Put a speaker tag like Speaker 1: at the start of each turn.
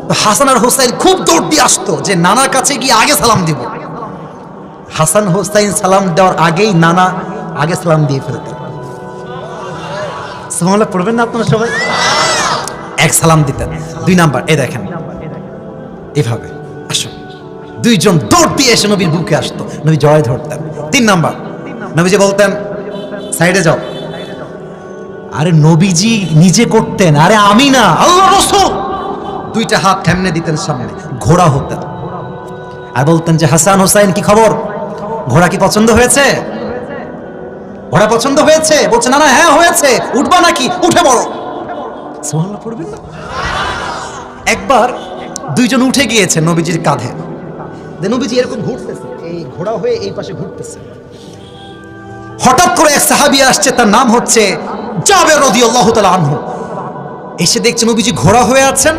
Speaker 1: তো হাসান আর হোসাইন খুব দৌড় দিয়ে আসতো যে নানার কাছে গিয়ে আগে সালাম দিব। হাসান হোসাইন সালাম দেওয়ার আগেই নানা আগে সালাম দিয়ে ফেলতেন। সুবহানাল্লাহ পড়বেন না আপনারা সবাই? এক সালাম দিতেন। 2 নাম্বার, এই দেখেন এভাবে আসুন, দুইজন দৌড় দিয়ে এসে নবীর বুকে আসতো, নবী জয় ধরতেন। 3 নাম্বার, নবীজি বলতেন সাইডে যাও। আরে নবীজি নিজে করতেন, আরে আমি না, আল্লাহ রাসূল। 2টা হাত সামনে দিতেন, সামনে ঘোড়া হতেন আর বলতেন যে হাসান হোসাইন কি খবর, ঘোড়া কি পছন্দ হয়েছে? ঘোড়া পছন্দ হয়েছে? বলছে না না, হ্যাঁ হয়েছে, উঠবা নাকি? উঠে পড়ো। সুবহানাল্লাহ পড়বেন না? একবার দুইজন উঠে গিয়েছে নবীজির কাঁধে, নবীজি এরকম ঘুরতেছে, এই ঘোড়া হয়ে এই পাশে ঘুরতেছে। হঠাৎ করে এক সাহাবী আসছে, তার নাম হচ্ছে জাবের রাদিয়াল্লাহু তাআলা আনহু। এসে দেখছে নবীজি ঘোড়া হয়ে আছেন,